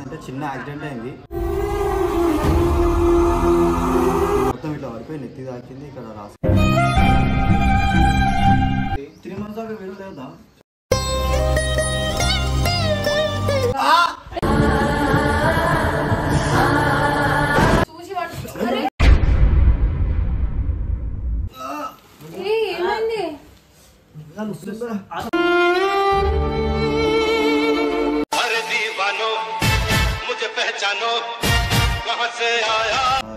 ఏమైందంటే చిన్న యాక్సిడెంట్ అయింది. మొత్తం ఇట్లా పడిపోయి నెత్తి తాకింది. ఇక్కడ రాసి 3 months దాకా వీడియో లేదా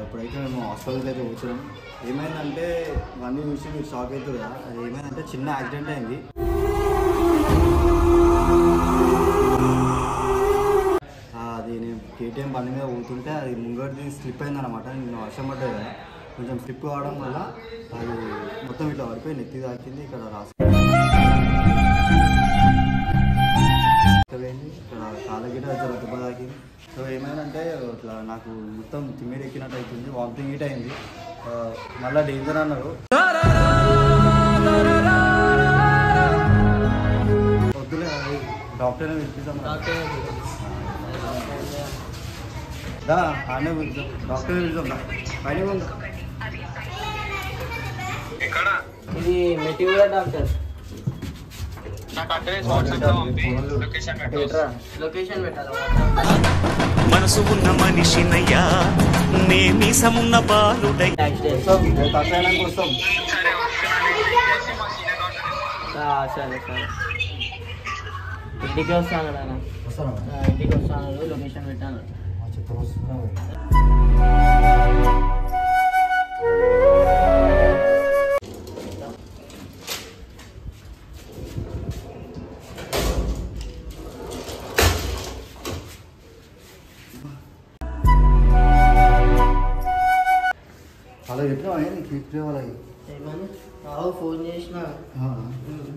ఇప్పుడైతే మేము హాస్పిటల్కి అయితే కూర్చున్నాం. ఏమైందంటే ఇవన్నీ చూసి మీరు షాక్ అవుతారు కదా. అది ఏమైందంటే చిన్న యాక్సిడెంట్ అయింది. అది నేను కేటీఎం బండి మీద పోతుంటే అది ముంగడిది స్లిప్ అయిందనమాట. నేను వర్షం పడ్డది కదా, కొంచెం స్లిప్ కావడం వల్ల అది మొత్తం ఇట్లా పడిపోయి నెత్తి తాకింది. ఇక్కడ రాసి ఇక్కడ కాళ్ళ గిట దెబ్బ తాకింది. సో ఏమైందంటే ఇట్లా నాకు మొత్తం తిమ్మిడి ఎక్కినట్టు అవుతుంది, వామిటింగ్ గిట్ అయింది. మళ్ళీ డేంజర్ అన్నారు. వద్దులే డాక్టర్నే పిలిపిస్తాం. ఆనే పిలుస్తాం, డాక్టర్నే పిలుస్తాం. పైన ఇది మెటీరియల్ డాక్టర్ మనసు ఉన్న మనిషినయ్యా, నేమీసమున్న బాలుడై. వస్తాం. సరే సరే ఇంటికి వస్తాను ఆయన. ఇంటికి వస్తాను, లొకేషన్ పెట్టాను. అలా చెప్పినా నీకు వాళ్ళకి ఏమని ఫోన్ చేసిన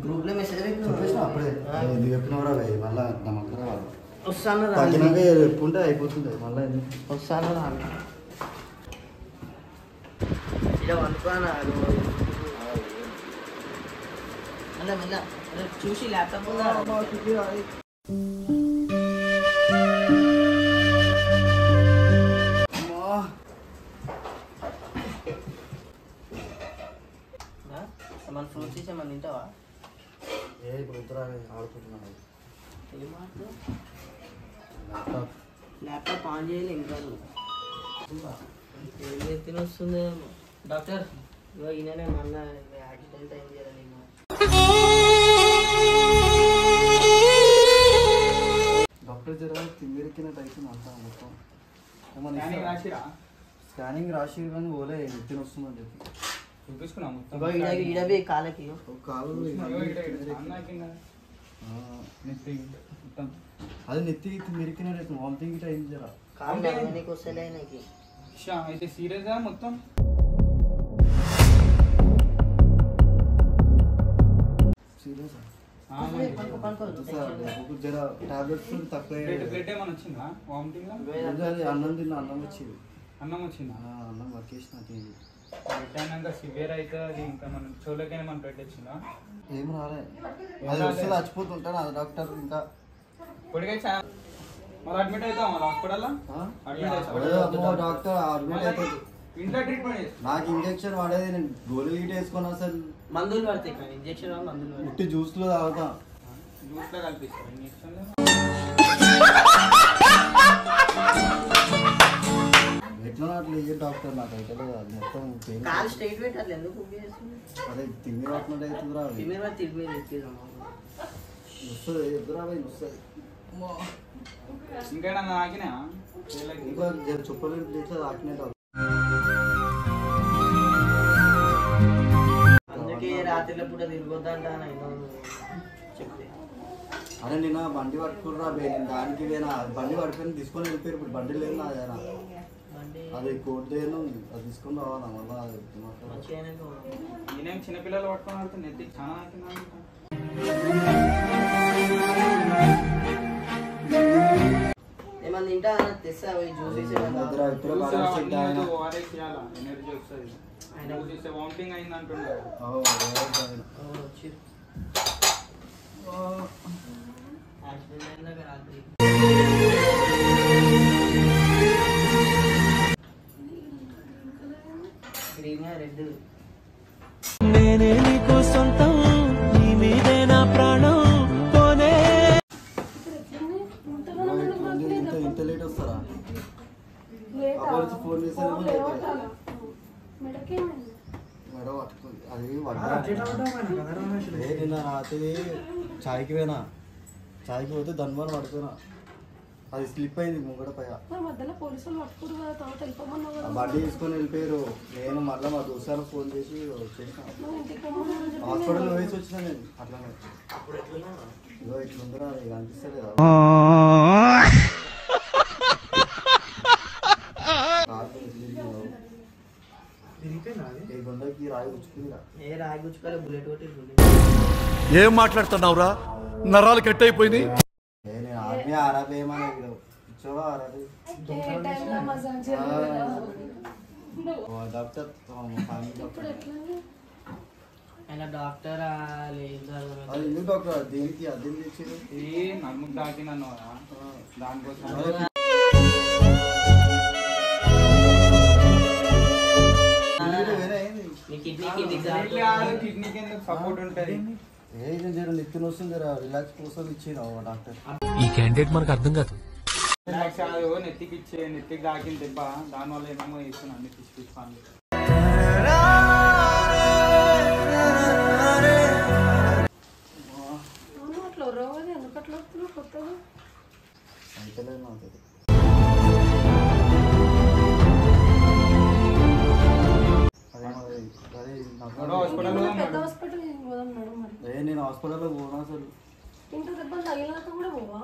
గ్రూప్లో మెసేజ్ చెప్పేసిన అప్పుడే ఎందుకు చెప్పినవరా మళ్ళీ నమ్మకం రావాలి. వస్తాను తగ్గినాక చెప్పుంటే అయిపోతుంది. మళ్ళీ వస్తాను రా ఇలా అనుకున్నా మళ్ళీ మళ్ళీ చూసి ల్యాప్టాప్ మన ఫ్రూట్స్ ఇచ్చే మన తింటావా? ఇప్పుడు ఉత్తరా ఆడుకుంటున్నాను. ల్యాప్టాప్ ఆన్ చేయాలి ఇంకా ఏం తినొస్తుంది డాక్టర్. ఇగో ఈయననే మొన్న యాక్సిడెంట్ అయింది కదా నేను. డాక్టర్ జర తిమ్మిరికినట్టు అవుతుంది అంతా మొత్తం. స్కానింగ్ రాసి కానీ పోలే నెత్తిన వస్తుందని చెప్పి చూపించుకున్నాం. ఈడవి కాళ్ళకి కాలు అది నెత్తి మెరికినట్టు వామిటింగ్ గిట్ట అయింది. జర కాళ్ళకి వస్తలే అయితే సీరియస్గా మొత్తం సీరియస్ సీరియస్ జర టాబ్లెట్స్ తక్కువ. అన్నం తిన్నా, అన్నం వచ్చింది. అన్నం వచ్చిందా? అన్నం వర్కేసిన తింది. అయినాక సివియర్ అయితే అది ఇంకా మనం చోలకైనా మనం పెట్టొచ్చిందా? ఏం రాలే, అది వస్తే చచ్చిపోతుంటాను. అది డాక్టర్ ఇంకా పొడిగా మళ్ళీ అడ్మిట్ అవుతాం హాస్పిటల్లో. డాక్టర్ అడ్మిట్ అవుతుంది. ఇంట్లో ట్రీట్మెంట్ నాకు ఇంజక్షన్ పడేది, నేను గోళీలు గిట్ట వేసుకొని అసలు మందులు పడతాయి. ఇంజక్షన్ మందులు ఉట్టి జ్యూస్లో తాగుతా. జ్యూస్లో కలిపిస్తారు ఇంజక్షన్లో. ఎట్లా అట్లా ఏ డాక్టర్ నాకు అయితే మొత్తం కాలు స్ట్రైట్ పెట్టాలి. ఎందుకు అదే తిమ్మి పట్టినట్టు అవుతుందిరా. వస్తుంది ఎదురా వస్తుంది. ఇంకా ఆగినా ఇంకా చెప్పలేదు ఇట్లా తాకినట్టు. అందుకే రాత్రిలో పూట తిరగొద్దంట చెప్తే. అరే నిన్న బండి పట్టుకుర్రా దానికి వేనా బండి పట్టుకొని తీసుకొని వెళ్ళిపోయారు. ఇప్పుడు బండి లేదు నాదేనా, అది కోట్ దేని ఉంది, అది తీసుకొని రావాలా మళ్ళీ. నేనేం చిన్నపిల్లలు పట్టుకొని ఆడుతుంది నెత్తి చాలా ఏమన్నా తింటా తెస్తా ఎనర్జీ వస్తుంది. వామిటింగ్ అయింది అంటున్నారు. యాక్సిడెంట్ అయిందాక రాత్రి ఇంత లేట్ వస్తారా? లేటా? అప్పుడు వచ్చి ఫోన్ చేశారు ఫోన్ లేవట్టాలా? మెడకేమైంది? మెడ పట్టుకుంది అది నిన్న రాత్రి చాయ్కి పోయినా, చాయ్కి పోతే ధన్వాన్ పడుతున్నా, అది స్లిప్ అయింది ముంగడ పై. మరి మధ్యలో పోలీసులు పట్టుకురు కదా, తర్వాత వెళ్ళిపోమన్నావు కదా. బండి తీసుకొని వెళ్ళిపోయారు. నేను మళ్ళీ మా దోస్తాలకు ఫోన్ చేసి వచ్చేసిన. నువ్వు ఇంటికి పోమని చెప్పి హాస్పిటల్ వేసి వచ్చిన నేను అట్లానే. ఇగో ఇట్లుందిరా, ఇక అనిపిస్తలేదా? ఈ గుండెకి రాయి గుచ్చుకుందిరా. ఏ రాయి గుచ్చుకోలే, బుల్లెట్ కొట్టి ఏం మాట్లాడుతున్నావురా? నరాలు కట్ అయిపోయింది. నేను ఆర్మీ ఆరాబ్ ఏమన్నా ఇచ్చోవా ఆరాబీ ఏ టైంలో మసాజ్ చేయాలి కదా. డాక్టర్ ఫ్యామిలీ ఇప్పుడు డాక్టర్. ఎట్లా? ఆయన డాక్టర్ లేదు. అది ఎందుకు డాక్టర్ దేనికి అద్దెం తెచ్చింది? ఇది నడుముకు తాకినాను కదా, దానికోసం నీ కిడ్నీకి కిడ్నీకి ఎందుకు సపోర్ట్ ఉంటుంది. ఏం జర నెత్తిన వస్తుంది, రిలాక్స్ కోసం ఇచ్చింది డాక్టర్. ఈ క్యాండిడేట్ మనకు అర్థం కాదు. నెత్తికి నెత్తికి తాకిన దెబ్బ, దానివల్ల ఏమేమో చేస్తున్నాను అన్ని తీసుకొస్తాను. అవును, అట్లా రోగది ఎందుకు అట్లా వస్తున్నావు కొత్తగా? అయితే నాకు అది. అదే నాకు హాస్పిటల్ ఇంటికి పెద్ద హాస్పిటల్ పోదన్నాడు మరి. నేను హాస్పిటల్లో పోనా అసలు ఇంత దెబ్బలు తగిలినాక కూడా పోవా?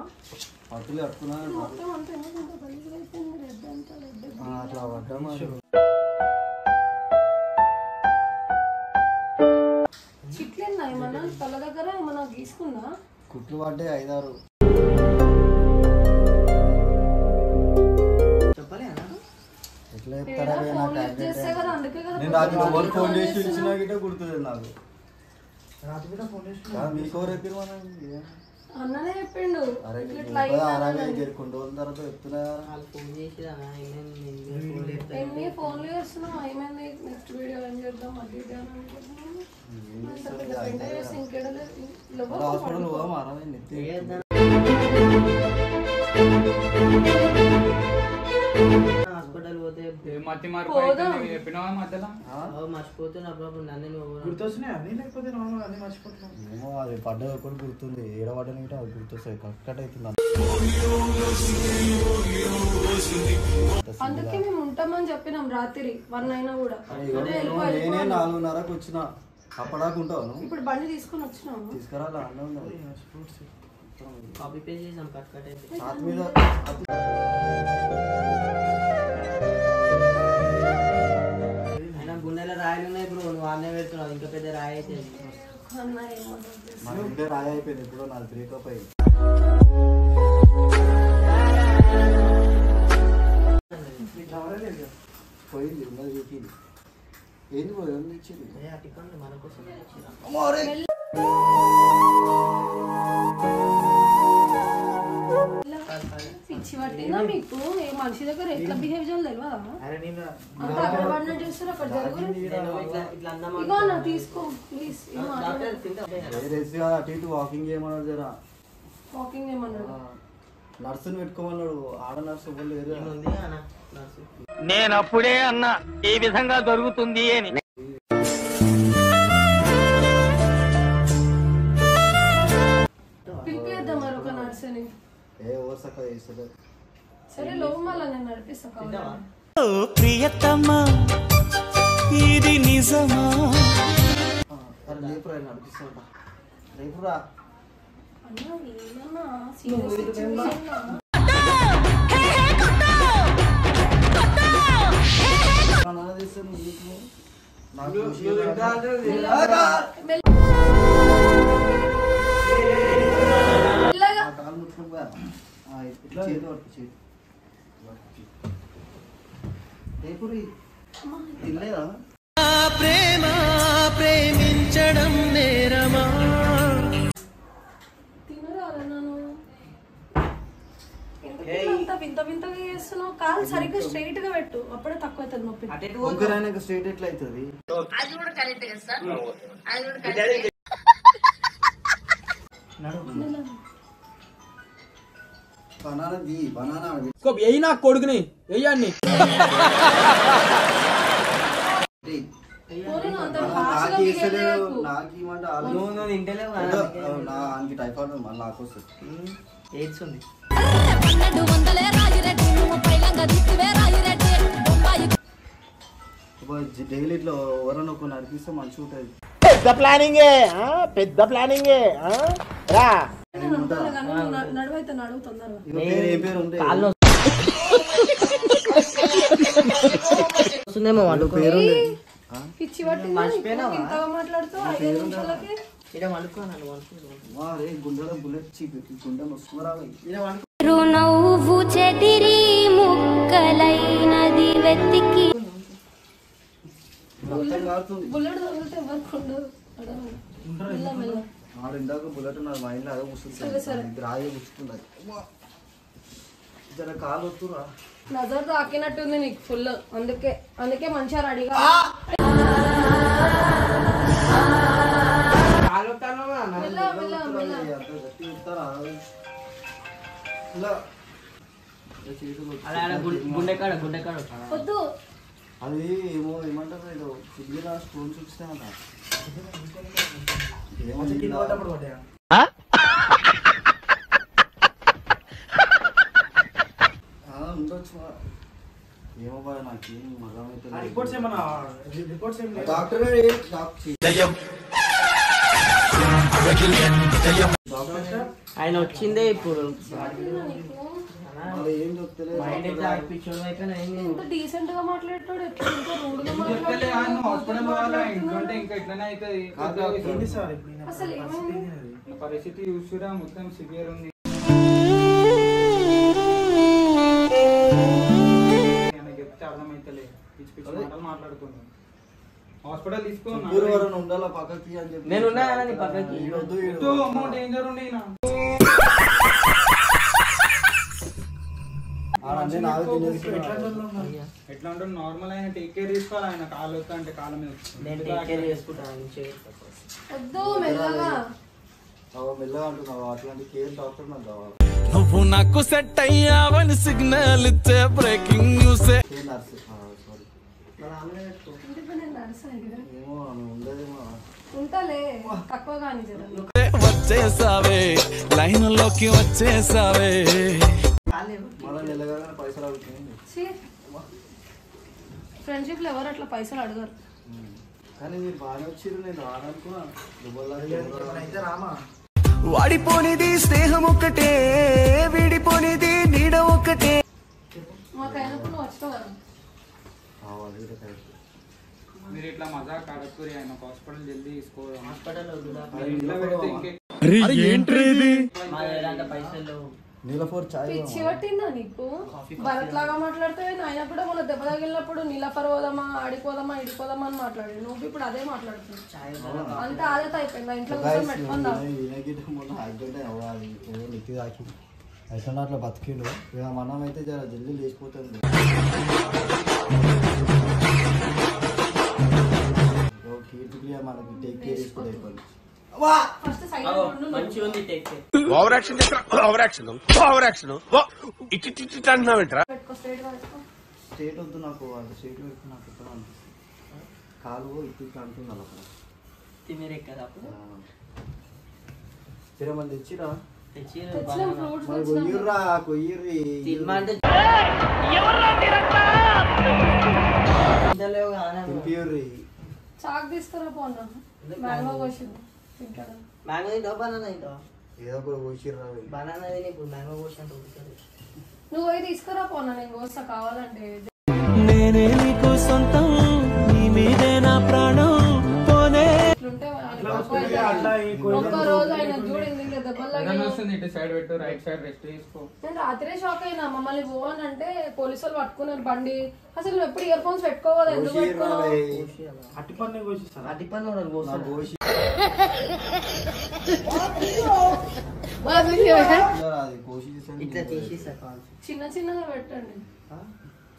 పట్టులు కట్టుకున్నాను మొత్తం అంతా ఎందుకు ఇంత గలీజ్ అయిపోయింది? రెడ్ అంతా రెడ్. అట్లా పడ్డా మరి. చిట్లేందా ఏమన్నా తల దగ్గర ఏమన్నా గీసుకుందా? కుట్లు పడ్డే 5-6. చెప్పలే అన్న. ఎట్లా చెప్తారా భయ్, నాకు ఫోన్ లిఫ్ట్ చేస్తే కదా, అందుకే కదా నేను రాత్రి ఎవరు ఫోన్ చేసి ఇచ్చినా గిట్టే గుర్తులేదు నాకు. మీకెవరు చెప్పారు మనం? అన్ననే చెప్పిండు. అరే ఇట్లా ఆరామే కొన్ని రోజుల తర్వాత చెప్తున్నా కదా. వాళ్ళు ఫోన్ చేసిరా, ఎన్ని ఫోన్లు చేస్తున్నావు? ఏమైంది? నెక్స్ట్ వీడియో ఏం చేద్దాం? అది ఇది అని అనుకుంటున్నాను. అంత పెద్ద పెంట చేసి ఇంకేడ హాస్పిటల్ పోదాం ఆరామే నెత్తి. హాస్పిటల్ పోతే మతి మార్పు పోదాం. అయితే చెప్పినావా మధ్యలో? మర్చిపోతున్నా అప్పుడప్పుడు నన్ను నువ్వు ఏమో అది పడ్డది ఒకటి గుర్తుంది, ఏడవడ్డని గిట్ట అది గుర్తొస్తాయి. కట్ అవుతుంది. అందుకే మేము ఉంటామని చెప్పినాం రాత్రి 1 అయినా కూడా. నేనే 4:30కు వచ్చిన. అప్పటిదాకా ఉంటాను. ఇప్పుడు బండి తీసుకొని వచ్చినాము. తీసుకురాలా అన్న ఉన్నది కాపీ పేస్ట్ చేసాం, కట్ కట్ అయితే. సాత్ మీద అయినా గుండెలో రాయలు ఉన్నాయి బ్రో, నువ్వు వాళ్ళనే పెడుతున్నావు, ఇంకా పెద్ద రాయి అయితే. అన్న ఏమో మన ఇంటే రాయి అయిపోయింది. ఇప్పుడు నాది బ్రేకప్ అయ్యింది. పోయింది ఉన్నది చూపింది. ఏంది పోయింది ఇచ్చింది. అటికండి మన కోసం పిచ్చి పట్టిందా మీకు? ఏ మనిషి దగ్గర ఎట్లా బిహేవ్ చేయాలి తెలియదా? అంత అక్కడ పడినట్టు చేస్తారు, అక్కడ జరుగు. ఇట్లా ఇగో అన్న తీసుకో ప్లీజ్. రేసి అటు ఇటు వాకింగ్ చేయమన్నాడు. జరా వాకింగ్ ఏమన్నాడు? నర్సుని పెట్టుకోమన్నాడు. ఆడ నర్సు వాళ్ళు లేరు. ఉంది అన్న నర్సు. నేను అప్పుడే అన్నా ఈ విధంగా జరుగుతుంది అని. పిలిపిద్దాం మరొక నర్సుని. ఏ ఓసక చేస్తుంది. సరే లో మళ్ళా నేను నడిపిస్తా కావాలి. ప్రియతమా ఇది నిజమా? అరే లేపురా నడిపిస్తా. లేపురా అన్న ఏమన్నా సీరియస్ సిచ్యువేషన్ ప్రేమ ప్రేమించడం నేరమా? తినరాదా నన్ను? ఎందుకు ఇంత వింత వింతగా చేస్తున్నావు? కాలు సరిగ్గా స్ట్రైట్ గా పెట్టు, అప్పుడే తక్కువ అవుతుంది నొప్పి. ఒక్కరైనా స్ట్రైట్ ఎట్లా అవుతుంది? బనానా ది బనానా వెయ్యి నా కొడుకుని వెయ్యండి నువ్వు తింటలేవు నాకు టైఫాయిడ్ మళ్ళీ నాకు వస్తుంది ఎయిడ్స్ ఉంది డైలీ ఇట్లా ఎవరన్నా ఒక నడిపిస్తే మంచిగా ఉంటుంది పెద్ద ప్లానింగే రా నడువైతే నడువు తొందరగా ఏ పేరు ఉంటే కాళ్ళు వస్తుందేమో వాళ్ళు పేరు ఉండే పిచ్చి పట్టింది ఇంతగా మాట్లాడుతూ 5 నిమిషాలకి ఇక్కడ వండుకోను రే గుండెలో బుల్లెట్ గుండెలు వస్తున్నారా నవ్వు చెదిరి ముక్కలైనది వెతికి బుల్లెట్ తగిలితే ఎవరికి ఉండదు మెల్ల ఆడు ఇందాక బుల్లెట్ నా మైండ్లో అదే కూర్చుంటుంది రాయి కూర్చుంటుంది జర కాలు వస్తురా నజర్ తాకినట్టుంది నీకు ఫుల్ అందుకే మంచిగా రెడీగా గుండెకాడ వద్దు అది ఏమో ఏమంటారు ఏదో కిడ్నీలో స్టోన్స్ వచ్చినాయట ఉండొచ్చు ఏమో బాగా నాకేం మగమైతే డాక్టర్ ఆయన వచ్చిందే ఇప్పుడు ఏం చెప్తలేదు మైండ్ అయితే పిచ్చోడు అయిపోయినా ఎంత డీసెంట్ గా మాట్లాడతాడు ఎట్లా ఇంత రూడ్ గా హాస్పిటల్ పోవాలా ఇంకంటే ఇంకా ఇట్లనే అవుతుంది అసలు ఏమైంది పరిస్థితి చూసురా మొత్తం సివియర్ ఉంది చెప్తే అర్థమైతలే పిచ్చి పిచ్చి మాటలు మాట్లాడుతున్నాను హాస్పిటల్ తీసుకో ఉండాలా పక్కకి అని చెప్పి నేను ఉన్నా నీ పక్కకి డేంజర్ ఉండే ఎట్లా ఉంటుంది నార్మల్ ఆయన టేక్ కేర్ తీసుకోవాలి ఆయన కాలు వస్తా అంటే కాళ్ళ మీద నేను టేక్ కేర్ చేసుకుంటాను వద్దు మెల్లగా మెల్లగా అంటున్నావు అట్లాంటి కేర్ డాక్టర్ నాకు కావాలి నువ్వు నాకు సెట్ అయ్యావని సిగ్నల్ ఇచ్చే బ్రేకింగ్ న్యూస్ నర్స్ సారీ ఏమో ఉండదేమో ఉంటలే తక్కువ కానీ వచ్చేసావే లైన్ లోకి వచ్చేసావే మళ్ళీ నెలగా పైసలు అడుగుతుంది ఫ్రెండ్షిప్ లో ఎవరు అట్లా పైసలు అడగరు కానీ మీరు బాగానే వచ్చారు నేను రాదనుకున్నా వాడిపోనిది స్నేహం ఒక్కటే వీడిపోనిది నీడ ఒక్కటే మాకైనప్పుడు నువ్వు వచ్చినావు మీరు ఇట్లా మజా కడక్కురి ఆయన హాస్పిటల్ జల్దీ తీసుకోవడం హాస్పిటల్ పైసలు నీలఫోర్ చాయ్ పిచ్చి పట్టిందా నీకు భరత్ లాగా మాట్లాడితే ఆయన కూడా మన దెబ్బ తగిలినప్పుడు నీలఫర్ పోదామా ఆడిపోదామా ఇడిపోదామా అని మాట్లాడి నువ్వు ఇప్పుడు అదే మాట్లాడుతున్నావు అంత ఆదత అయిపోయింది ఇంట్లో కూర్చొని పెట్టుకుందాం నెత్తి తాకి అయితే అట్లా బతికిండు ఇక మనం అయితే జర జల్దీ లేచిపోతుంది కీర్తికి మనకి టేక్ కేర్ చేసుకోవడం అయిపోయింది ఫస్ట్ సైడ్ మంచిగా ఉంది టేక్ పెట్టుకో స్ట్రైట్ గా పెట్టుకో స్టేట్ వద్దు నాకు అంటే స్టేట్ పెట్టుకుని నాకు ఎక్కడ కాలు ఇటు అంటుంది అలా తిమిరే కదా అప్పుడు తిరమని తెచ్చిరా తెచ్చినాం ఫ్రూట్స్ మరి కొయ్యిర్రా కొయ్యిర్రి తింపిర్రి చాక్ తీసుకురా పోన్నా మ్యాంగో కోసింది తింటాడా మ్యాంగో తింటావు బనానా తింటావు ఏదో ఒకటి కోసిర్రా బనానా తిని ఇప్పుడు మ్యాంగో కోసినంత నువ్వు పోయి తీసుకురా పోన్నా నేను కోస్తా కావాలంటే నేనే నీకు సొంతం నీ మీదే నా ప్రాణం పోనే ఒక్క రోజు ఆయన చూడింది ఇంకా దెబ్బలు ఇటు సైడ్ పెట్టు రైట్ సైడ్ రెస్ట్ తీసుకో నేను రాత్రే షాక్ అయినా మమ్మల్ని పోవని అంటే పోలీసు వాళ్ళు పట్టుకున్నారు బండి అసలు నువ్వు ఎప్పుడు ఇయర్ ఫోన్స్ పెట్టుకోవాలి ఎందుకు పెట్టుకున్నావు అటిపన్ను కోసి ఇట్లా తీసేసా చిన్న చిన్నగా పెట్టండి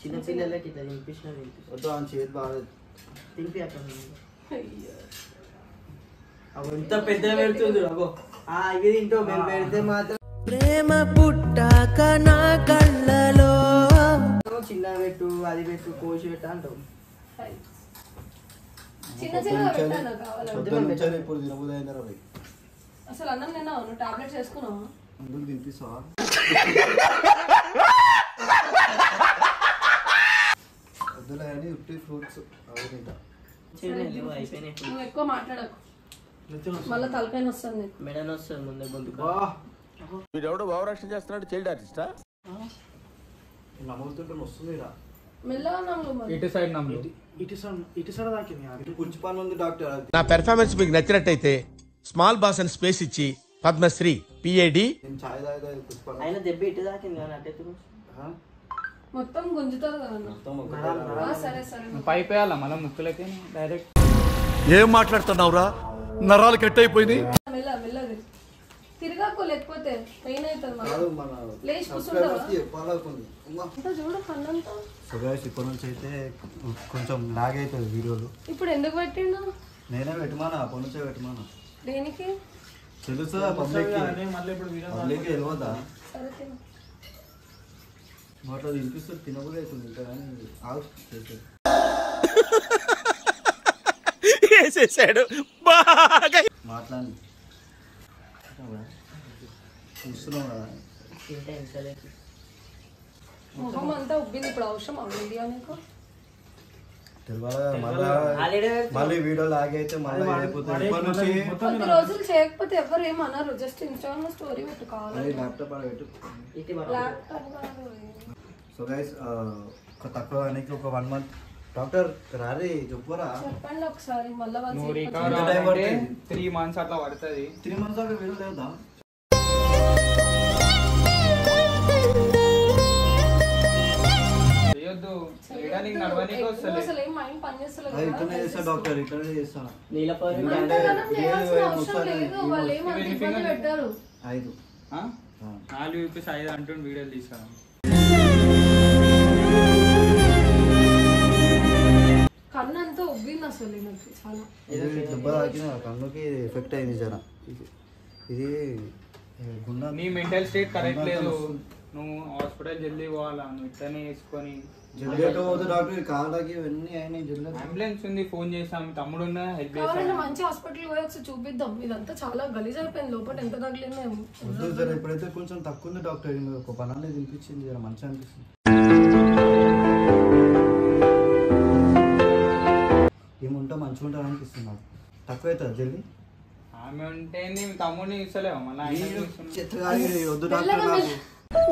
చిన్న పిల్లలకి ఇట్లా తినిపించిన వద్దు అని చేతి బాగా తినిపి అక్కడ అవి ఎంత పెద్ద పెడుతుంది అగో ఇవి తింటావు మేము పెడితే మాత్రం ప్రేమ పుట్టాక నా కళ్ళలో చిన్న పెట్టు అది పెట్టు కోసి పెట్టు అంటావు. చిన్న చిన్నగా పెట్టాను కావాలంటే. ఇప్పుడు తినబోదైందా పోయి అసలు అన్నం తిన్నావు? నువ్వు టాబ్లెట్స్ వేసుకున్నావా? ముందుకు తినిపిస్తావా? వద్దులే కానీ ఉట్టి ఫ్రూట్స్ అవి తింటా. అయిపోయినాయి. నువ్వు ఎక్కువ మాట్లాడకు, మళ్ళీ తలకాయ వస్తుంది నీకు. మెడన్ వస్తుంది ముందే గొంతుకు. వీడెవడో భావరక్షణ చేస్తున్నాడు, చైల్డ్ ఆర్టిస్టా? నమ్ముతుంటే వస్తుంది రా. మెల్లగా నమ్ము మరి. ఇటు సైడ్ నమ్ము. ఇటు సైడ్ దాకింది. పుచ్చి పని ఉంది డాక్టర్. నా పెర్ఫార్మెన్స్ మీకు నచ్చినట్టయితే స్మాల్ బాస్ అని స్పేస్ ఇచ్చి పద్మశ్రీ PAD నేను చాయ్ తాగుతా పుచ్చి పని. ఆయన దెబ్బ ఇటు దాకింది కానీ అట్టే మొత్తం గుంజుతారు కదా అన్న. మొత్తం ఒకటే. సరే సరే. పైప్ వేయాలా మళ్ళీ ముక్కులకి డైరెక్ట్? ఏం మాట్లాడుతున్నావురా, నరాలు కట్ అయిపోయింది. మెల్లగా తిరగాకు, లేకపోతే పెయిన్ అవుతుంది. కాదు మన లేచి కూర్చుంటావా? చెప్పాలనుకుంది అంతా చూడు కన్నంతా. సో గైస్ ఇప్పటి నుంచి అయితే కొంచెం లాగ్ అవుతుంది వీడియోలు. ఇప్పుడు ఎందుకు పెట్టిండు? నేనే పెట్టమానా, అప్పటి నుంచే పెట్టమానా. దేనికి? తెలుసా పబ్లిక్కి తెలియదా? సరే తిను. మాట్లో వినిపిస్తుంది, తినబుద్ధి అవుతుంది ఇంకా కానీ ఆగు చేసేది. వేసేసాడు బాగా. మాట్లాడి చూస్తున్నావు కదా. తింటే ఇంతలేకి ముఖం అంతా ఉబ్బింది. ఇప్పుడు అవసరం అవ్వింది నీకు? మళ్ళీ వీడియో లాగ్ అయితే మళ్ళీ అయిపోతుంది. ఇప్పటి నుంచి కొద్ది రోజులు చేయకపోతే ఎవరు ఏమన్నారు. జస్ట్ ఇన్స్టాగ్రామ్ స్టోరీ పెట్టుకోవాలి. ల్యాప్టాప్ ఆడ పెట్టు. ల్యాప్టాప్ కాదు. సో గైస్ తక్కువ అనేది ఒక 1 month డాక్టర్ రారీ చెప్పురా. చెప్పండి ఒకసారి మళ్ళీ నువ్వు వాళ్ళు రికవర్ అవ్వాలంటే 3 months అట్లా పడుతుంది. 3 months దాకా వీడియో లేదా? చేయొద్దు, చేయడానికి నడవడానికి వస్తలేదు. అసలు ఏం మైండ్ పని చేస్తలేదు. ఇక్కడనే చేస్తా డాక్టర్, ఇక్కడనే చేస్తాను. నీలపరి అంతగానం చేయాల్సిన అవసరం లేదు. వాళ్ళు ఏమంత ఇబ్బంది పెట్టారు. 5 4 రూపీస్ 5 అంటుండు వీడియోలు తీసుకురా. కన్ను అంతా ఉబ్బింది అసలు నాకు చాలా. ఇది దెబ్బ తాకిన కన్నుకి ఎఫెక్ట్ అయింది జర. ఇది గుండె. నీ మెంటల్ స్టేట్ కరెక్ట్ లేదు. నువ్వు హాస్పిటల్ జల్దీ పోవాలా, నువ్వు ఇట్లనే వేసుకొని. జల్దీ పోతే డాక్టర్ కాళ్ళకి ఇవన్నీ అయినాయి. జల్దీ అంబులెన్స్ ఉంది, ఫోన్ చేసాం, తమ్ముడు ఉన్నా హెల్ప్ కావాలంటే చేస్తాను. మంచి హాస్పిటల్ పోయి ఒకసారి చూపిద్దాం. ఇదంతా చాలా గలీజ్ అయిపోయింది. లోపల ఎంత తగిలిందేమో. వద్దు జర, ఇప్పుడైతే కొంచెం తక్కువ ఉంది డాక్టర్. ఒక బనానా తినిపించింది, జర మంచిగా అనిపిస్తుంది. ఏముంటా మంచిగా ఉంటుంది అనిపిస్తుంది నాకు. తక్కువ అవుతుంది జల్దీ. ఆమె ఉంటే నీ తమ్ముడిని ఇస్తలేవు మళ్ళీ. వద్దు డాక్టర్ నాకు.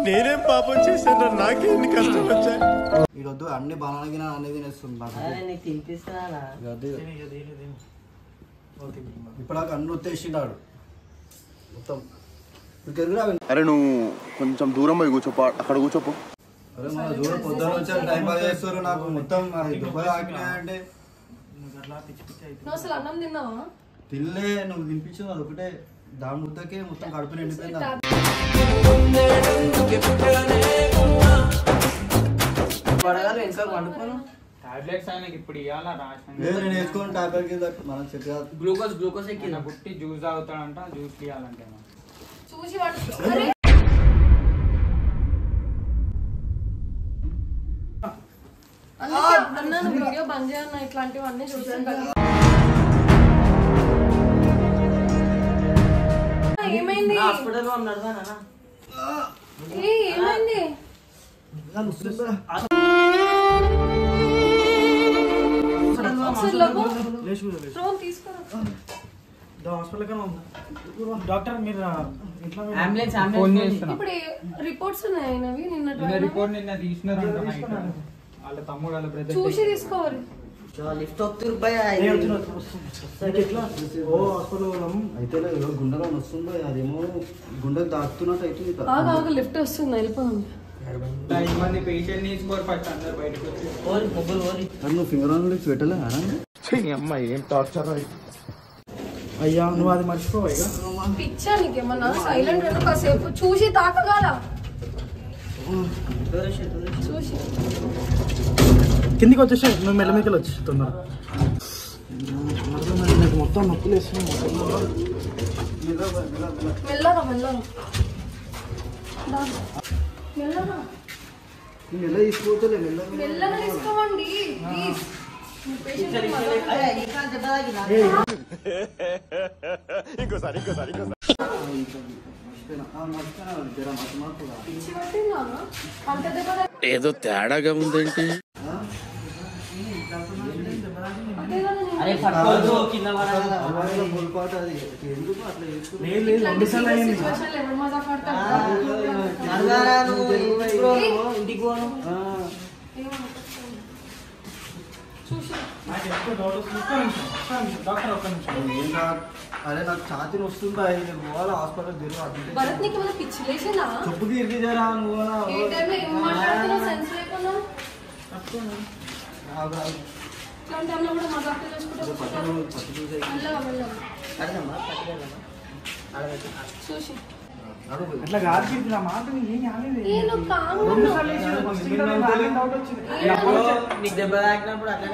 నేనేం పాపం చేశాను, నాకే ఎన్ని కష్టాలు వచ్చాయి. ఈరోజు అన్ని బనానా గిన అనేది తినేస్తుంది నాకు. నీకు తినిపిస్తానా? ఇప్పుడు నాకు అన్ని ఉత్తేసిండాడు మొత్తం. అరే నువ్వు కొంచెం దూరం పోయి కూర్చోపో, అక్కడ కూర్చోపో. అరే మన దూరం పొద్దున వచ్చి టైం పాస్ చేస్తారు. నాకు మొత్తం దుబ్బలు ఆకినాయంటే. నువ్వు అసలు అన్నం తిన్నావా? తిల్లే నువ్వు తినిపించు, అది ఒకటే దాని ముద్దకే మొత్తం కడుపు నిండిపోయింది. టాబ్లెట్స్ ఆయనకి ఇప్పుడు ఇవ్వాలా రాసిన? నేను వేసుకొని టాబ్లెట్ కింద మనం సెట్ కాదు. గ్లూకోజ్ ఎక్కిన పుట్టి జ్యూస్ తాగుతాడంట, జ్యూస్ ఇవ్వాలంటే చూసి వాడు అరే అన్నాను వీడియో బంద్ చేయన్న. ఇట్లాంటివన్నీ చూసాను కదా. ఏమైంది? హాస్పిటల్ లో నడవానా? ఏమైంది? ఫోన్ తీసుకోరా. డాక్టర్ మీరు అంబులెన్స్ ఫోన్ చేస్తున్నా. ఇప్పుడు రిపోర్ట్స్ ఉన్నాయి నవి నిన్న రిపోర్ట్ నిన్న తీసినారంట నైట్. వాళ్ళ తమ్ముడు వాళ్ళ బ్రదర్ చూసి తీసుకోవాలి. లిఫ్ట్ వస్తుంది అయితే గుండెలో వస్తుందో అదేమో గుండెకి దాటుతున్నట్టు అవుతుంది. ఆగా లిఫ్ట్ వస్తుంది, వెళ్ళిపోదాం. 5 మంది పేషెంట్ తీసుకోరు ఫస్ట్ అందరు బయటకు వచ్చి. నువ్వు ఫింగర్ ఆన్ పెట్టలే అమ్మాయి ఏం టార్చర్. అయ్యా నువ్వు అది మర్చిపోవా ఇక. పిచ్చా నీకేమన్నా? సైలెంట్ ఉండు కాసేపు. చూసి తాకగాల. చూసి కిందికి వచ్చేసి నువ్వు మెల్లమెక్కలు వచ్చి తొందర. నాకు మొత్తం నొప్పులు వేస్తున్నాయి. మెల్లగా మెల్లగా. మెల్లగా మెల్ల తీసుకోవచ్చలే మెల్లగా తీసుకోవండి ప్లీజ్ ఏదో తేడాగా ఉందేంటి? అరే పట్టుకోవద్దు కింద పడాలి ఎందుకు అట్లా ఇంటికి పోను అరే నాకు ఛాతీ వస్తుందా నేను పోవాలి హాస్పిటల్ తిరుగు భరత్ నీకు ఏమైనా పిచ్చి లేచిందా? చెప్పుకి ఇరిగిజరా నువ్వు ఏ టైంలో ఏం మాట్లాడుతున్నావు సెన్స్ లేకుండా? ఇట్లాంటి టైంలో కూడా మజాక్ చేసుకుంటే మెల్లగా మెల్లగా చూసి అట్లా కాదు నా మాట ఏం కాలేదు. నేను కాము నీకు దెబ్బ తాకినప్పుడు అట్లా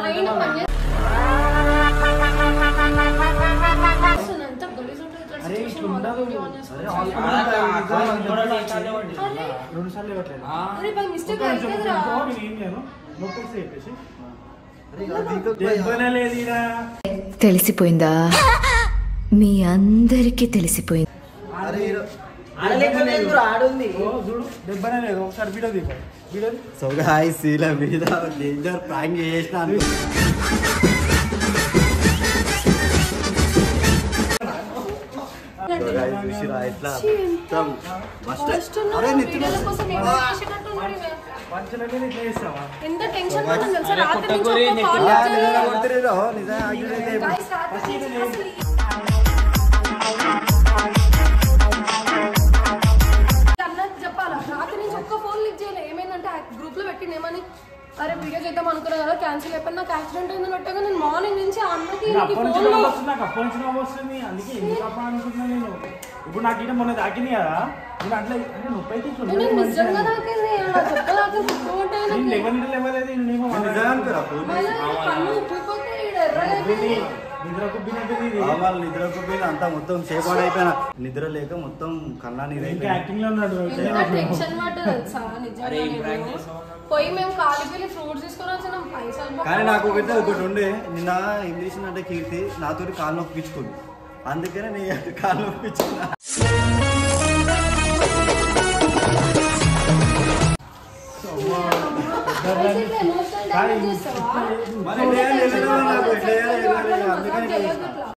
ఎంత గలీజ్ ఉంటుంది ఇట్లా అరే situation ఇట్లా ఉండదు. మొదలు అరే video హాస్పిటల్ అరే, 2 సార్లు ఇవ్వట్లేదు. అరే బై మిస్టేక్ అయిపోయిందిరా. నేను ఏం చేయను నొప్పి చెప్పేసి అరే దీపక్ దెబ్బనే లేదు ఈడ. తెలిసిపోయిందా? మీ అందరికీ తెలిసిపోయింది. అరే ఆడుంది ఓ చూడు దెబ్బనే లేదు. ఒకసారి వీడియో దిగాలి వీడియో సో గాయ్స్ సీల మీద డేంజర్ ప్రాంక్ చేసిన ఇట్లా అరే వీడియోల కోసం ఏమో చేసేటట్టున్నాడు ఈయన. పంచలన్నీ ఇట్లా చేస్తావా? ఎంత టెన్షన్ పడ్డాను తెలుసా? రాత్రి నుంచి ఒక్క కాల్ వచ్చేది. Guys, రాత్రి నుంచి అసలు అన్నది చెప్పాలా? రాత్రి నుంచి ఒక్క ఫోన్ లిఫ్ట్ చేయలే. ఏమైందంటే గ్రూప్ లో పెట్టింది ఏమని, అరే వీడియో చేద్దాం అనుకున్నా కదా క్యాన్సిల్ అయిపోయి నాకు యాక్సిడెంట్ అయిందని పెట్టగా నేను మార్నింగ్ నుంచి ఆ అన్నకి అప్పటి నుంచి ఫోన్ లో నవ్వు వస్తుంది. నాకు అప్పటి నుంచి నవ్వు వస్తుంది. అందుకే ఎందుకు అప్ప అనుకుంటున్నా నేను. ఇప్పుడు నాకు ఇట మొన్న తాకింది కదా నేను అట్లా అంటే నొప్పి అయితే ఇట్లా నేను నిజంగా తాకింది దెబ్బ తాకింది ఫుట్టుకుంటే నేను లేవలేదు నేనేమో మళ్ళీ కళ్ళు ఉప్పిపోతే ఈడ ఎర్రగైపోయింది. నిద్ర కుబ్బినట్టుంది ఇది. నిద్ర కుప్పిన అంతా మొత్తం చేపాడు అయిపోయినా నిద్ర లేక మొత్తం కన్నా ఇంకా నీరు యాక్టింగ్ లో ఉన్నాడు. ఎంత టెన్షన్ పడ్డా తెలుసా నిజంగా నేను. పోయి మేము కాలిపోయి ఫ్రూట్స్ తీసుకొని వచ్చినాం పైసలు కానీ నాకు ఒకటి ఉండే నిన్న ఏం చేసిందంటే కీర్తి నాతోటి కాలు నొప్పించుకుంది అందుకనే నీ కాలు నొప్పించుకున్నా ఎమోషనల్ డ్యామేజ్ చేస్తావా? మరి ఎట్లా చేయాలి? ఎట్లా చేయాలి? అందుకని